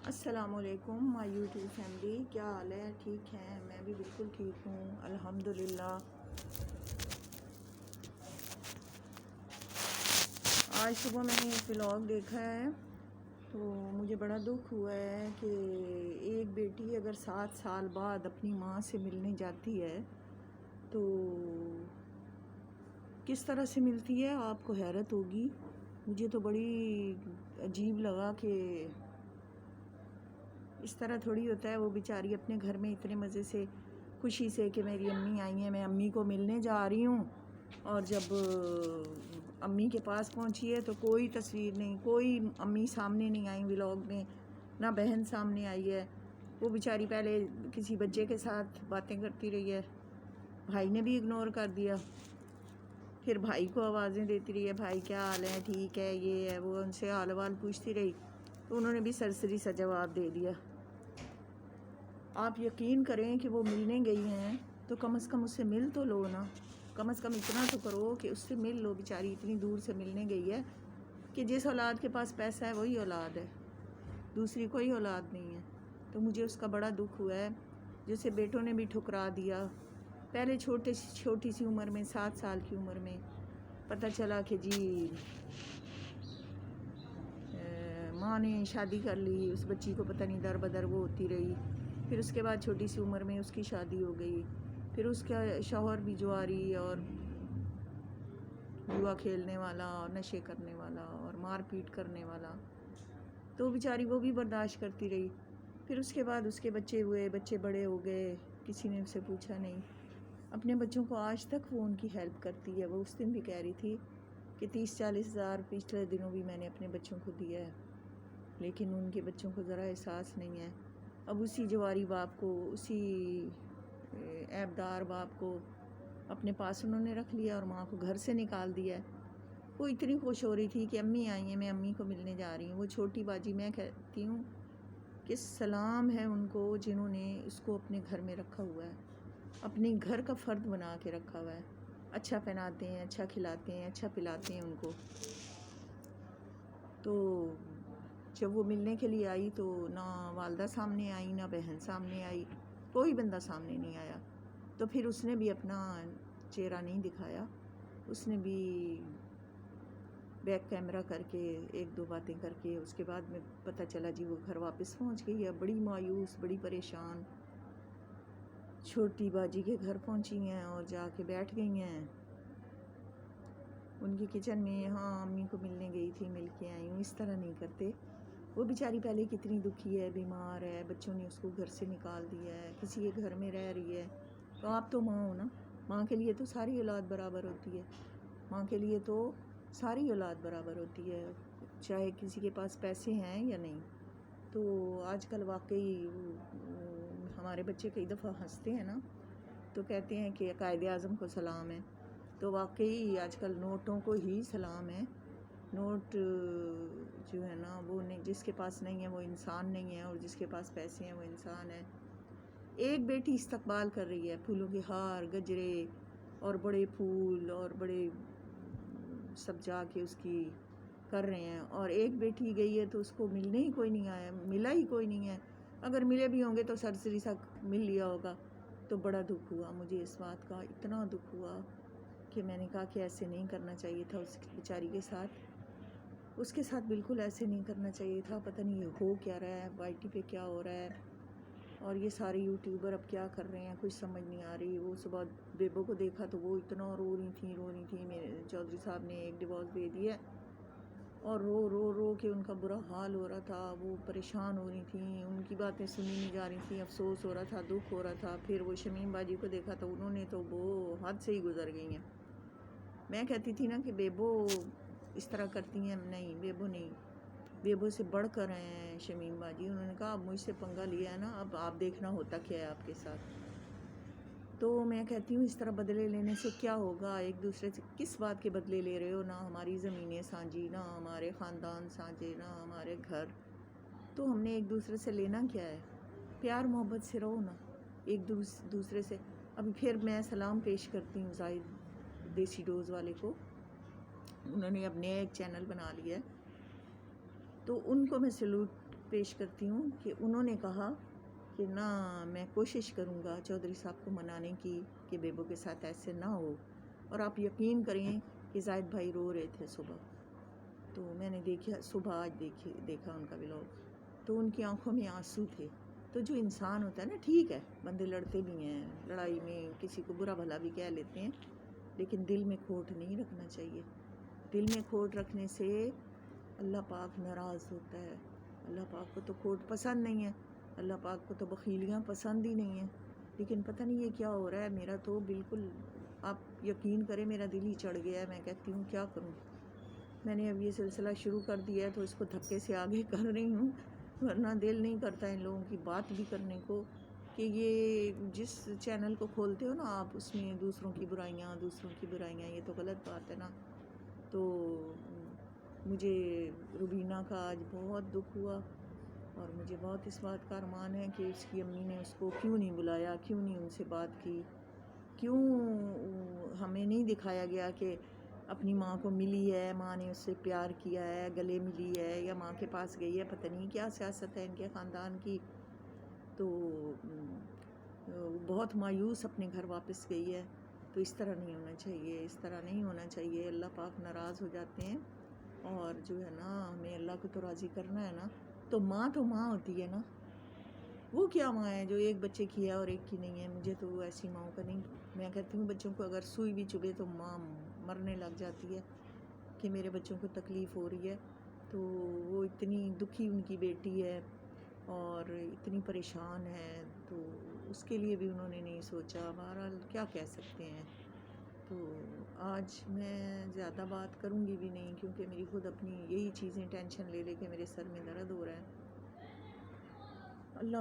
السلام علیکم مائی YouTube family, کیا حال ہے؟ ٹھیک ہیں؟ میں بھی بالکل ٹھیک ہوں الحمدللہ۔ آج صبح میں نے ایک ولاگ دیکھا ہے تو مجھے بڑا دکھ ہوا ہے کہ ایک بیٹی اگر 7 سال بعد اپنی ماں سے ملنے جاتی ہے تو کس طرح سے ملتی ہے، آپ کو حیرت ہوگی۔ مجھے تو بڑی عجیب لگا کہ اس طرح تھوڑی ہوتا ہے۔ وہ بیچاری اپنے گھر میں اتنے مزے سے خوشی سے کہ میری امی آئی ہیں، میں امی کو ملنے جا رہی ہوں، اور جب امی کے پاس پہنچی ہے تو کوئی تصویر نہیں، کوئی امی سامنے نہیں آئی ولاگ میں، نہ بہن سامنے آئی ہے۔ وہ بیچاری پہلے کسی بچے کے ساتھ باتیں کرتی رہی ہے، بھائی نے بھی اگنور کر دیا، پھر بھائی کو آوازیں دیتی رہی ہے، بھائی کیا حال ہے، ٹھیک ہے، یہ ہے وہ، ان سے حال حوال پوچھتی رہی تو انہوں نے بھی سرسری سا جواب دے دیا۔ آپ یقین کریں کہ وہ ملنے گئی ہیں تو کم از کم اس سے مل تو لو نا، کم از کم اتنا تو کرو کہ اس سے مل لو۔ بیچاری اتنی دور سے ملنے گئی ہے کہ جس اولاد کے پاس پیسہ ہے وہی اولاد ہے، دوسری کوئی اولاد نہیں ہے۔ تو مجھے اس کا بڑا دکھ ہوا ہے، جسے بیٹوں نے بھی ٹھکرا دیا۔ پہلے چھوٹی سی عمر میں، 7 سال کی عمر میں پتہ چلا کہ جی ماں نے شادی کر لی، اس بچی کو پتہ نہیں در بدر وہ ہوتی رہی، پھر اس کے بعد چھوٹی سی عمر میں اس کی شادی ہو گئی، پھر اس کا شوہر بھی جواری اور جوا کھیلنے والا اور نشے کرنے والا اور مار پیٹ کرنے والا، تو بیچاری وہ بھی برداشت کرتی رہی۔ پھر اس کے بعد اس کے بچے ہوئے، بچے بڑے ہو گئے، کسی نے اسے پوچھا نہیں۔ اپنے بچوں کو آج تک وہ ان کی ہیلپ کرتی ہے۔ وہ اس دن بھی کہہ رہی تھی کہ 30-40 ہزار پچھلے دنوں بھی میں نے اپنے بچوں کو دیا ہے، لیکن ان کے بچوں کو ذرا احساس نہیں ہے۔ اب اسی جواری باپ کو، اسی عیبدار باپ کو اپنے پاس انہوں نے رکھ لیا اور ماں کو گھر سے نکال دیا ہے۔ وہ اتنی خوش ہو رہی تھی کہ امی آئی ہیں، میں امی کو ملنے جا رہی ہوں۔ وہ چھوٹی باجی، میں کہتی ہوں کہ سلام ہے ان کو جنہوں نے اس کو اپنے گھر میں رکھا ہوا ہے، اپنے گھر کا فرد بنا کے رکھا ہوا ہے، اچھا پہناتے ہیں، اچھا کھلاتے ہیں، اچھا پلاتے ہیں ان کو۔ تو جب وہ ملنے کے لیے آئی تو نہ والدہ سامنے آئی، نہ بہن سامنے آئی، کوئی بندہ سامنے نہیں آیا۔ تو پھر اس نے بھی اپنا چہرہ نہیں دکھایا، اس نے بھی بیک کیمرہ کر کے 1-2 باتیں کر کے اس کے بعد میں پتہ چلا جی وہ گھر واپس پہنچ گئی ہے، بڑی مایوس، بڑی پریشان۔ چھوٹی باجی کے گھر پہنچی ہیں اور جا کے بیٹھ گئی ہیں ان کی کچن میں، ہاں امی کو ملنے گئی تھی، مل کے آئی ہوں۔ اس طرح نہیں کرتے۔ وہ بیچاری پہلے کتنی دکھی ہے، بیمار ہے، بچوں نے اس کو گھر سے نکال دیا ہے، کسی کے گھر میں رہ رہی ہے۔ تو آپ تو ماں ہو نا، ماں کے لیے تو ساری اولاد برابر ہوتی ہے، ماں کے لیے تو ساری اولاد برابر ہوتی ہے، چاہے کسی کے پاس پیسے ہیں یا نہیں۔ تو آج کل واقعی ہمارے بچے کئی دفعہ ہنستے ہیں نا تو کہتے ہیں کہ قائد اعظم کو سلام ہے، تو واقعی آج کل نوٹوں کو ہی سلام ہے۔ نوٹ جو ہے نا وہ نہیں، جس کے پاس نہیں ہے وہ انسان نہیں ہے، اور جس کے پاس پیسے ہیں وہ انسان ہے۔ ایک بیٹی استقبال کر رہی ہے، پھولوں کے ہار، گجرے اور بڑے پھول اور بڑے سب جا کے اس کی کر رہے ہیں، اور ایک بیٹی گئی ہے تو اس کو ملنے ہی کوئی نہیں آیا، ملا ہی کوئی نہیں ہے۔ اگر ملے بھی ہوں گے تو سرسری سا مل لیا ہوگا۔ تو بڑا دکھ ہوا مجھے اس بات کا، اتنا دکھ ہوا کہ میں نے کہا کہ ایسے نہیں کرنا چاہیے تھا اس بیچاری کے ساتھ، اس کے ساتھ بالکل ایسے نہیں کرنا چاہیے تھا۔ پتہ نہیں یہ ہو کیا رہا ہے، وائی ٹی پہ کیا ہو رہا ہے، اور یہ سارے یوٹیوبر اب کیا کر رہے ہیں، کچھ سمجھ نہیں آ رہی۔ وہ صبح بیبو کو دیکھا تو وہ اتنا رو رہی تھیں، میرے چودھری صاحب نے ایک ڈیورس دے دیا اور رو رو رو کے ان کا برا حال ہو رہا تھا، وہ پریشان ہو رہی تھیں، ان کی باتیں سنی نہیں جا رہی تھیں، افسوس ہو رہا تھا، دکھ ہو رہا تھا۔ پھر وہ شمیم باجی کو دیکھا تو انہوں نے تو وہ حد سے ہی گزر گئی ہیں۔ میں کہتی تھی نا کہ بیبو اس طرح کرتی ہیں، نہیں بیبو نہیں، بیبو سے بڑھ کر ہیں شمیم باجی۔ انہوں نے کہا اب مجھ سے پنگا لیا ہے نا، اب آپ دیکھنا ہوتا کیا ہے آپ کے ساتھ۔ تو میں کہتی ہوں اس طرح بدلے لینے سے کیا ہوگا؟ ایک دوسرے سے کس بات کے بدلے لے رہے ہو؟ نہ ہماری زمینیں سانجھی، نہ ہمارے خاندان سانجھے، نہ ہمارے گھر، تو ہم نے ایک دوسرے سے لینا کیا ہے؟ پیار محبت سے رہو نا ایک دوسرے سے۔ ابھی پھر میں سلام پیش کرتی ہوں زاہد دیسی ڈوز والے کو، انہوں نے اب نیا ایک چینل بنا لیا ہے، تو ان کو میں سلوٹ پیش کرتی ہوں کہ انہوں نے کہا کہ نہ، میں کوشش کروں گا چودھری صاحب کو منانے کی کہ بیبو کے ساتھ ایسے نہ ہو. اور آپ یقین کریں کہ زاہد بھائی رو رہے تھے صبح، تو میں نے صبح آج دیکھا ان کا ولاگ، تو ان کی آنکھوں میں آنسو تھے. تو جو انسان ہوتا ہے نا، ٹھیک ہے بندے لڑتے بھی ہیں، لڑائی میں کسی کو برا بھلا بھی کہہ لیتے ہیں، لیکن دل میں کھوٹ نہیں رکھنا چاہیے. دل میں کھوٹ رکھنے سے اللہ پاک ناراض ہوتا ہے. اللہ پاک کو تو کھوٹ پسند نہیں ہے، اللہ پاک کو تو بخیلیاں پسند ہی نہیں ہیں. لیکن پتہ نہیں یہ کیا ہو رہا ہے، میرا تو بالکل، آپ یقین کریں میرا دل ہی چڑھ گیا ہے. میں کہتی ہوں کیا کروں. میں نے اب یہ سلسلہ شروع کر دیا ہے تو اس کو دھکے سے آگے کر رہی ہوں، ورنہ دل نہیں کرتا ان لوگوں کی بات بھی کرنے کو. کہ یہ جس چینل کو کھولتے ہو نا آپ، اس میں دوسروں کی برائیاں، یہ تو غلط بات ہے نا. تو مجھے روبینہ کا آج بہت دکھ ہوا، اور مجھے بہت اس بات کا ارمان ہے کہ اس کی امی نے اس کو کیوں نہیں بلایا، کیوں نہیں ان سے بات کی، کیوں ہمیں نہیں دکھایا گیا کہ اپنی ماں کو ملی ہے، ماں نے اس سے پیار کیا ہے، گلے ملی ہے، یا ماں کے پاس گئی ہے. پتہ نہیں کیا سیاست ہے ان کے خاندان کی. تو بہت مایوس اپنے گھر واپس گئی ہے. تو اس طرح نہیں ہونا چاہیے، اس طرح نہیں ہونا چاہیے. اللہ پاک ناراض ہو جاتے ہیں. اور جو ہے نا، ہمیں اللہ کو تو راضی کرنا ہے نا. تو ماں ہوتی ہے نا. وہ کیا ماں ہے جو ایک بچے کی ہے اور ایک کی نہیں ہے. مجھے تو ایسی ماؤں کا نہیں. میں کہتی ہوں بچوں کو اگر سوئی بھی چبھے تو ماں مرنے لگ جاتی ہے کہ میرے بچوں کو تکلیف ہو رہی ہے. تو وہ اتنی دکھی ان کی بیٹی ہے اور اتنی پریشان ہے، تو اس کے لیے بھی انہوں نے نہیں سوچا. بہرحال کیا کہہ سکتے ہیں. تو آج میں زیادہ بات کروں گی بھی نہیں، کیونکہ میری خود اپنی یہی چیزیں ٹینشن لے کے میرے سر میں درد ہو رہا ہے.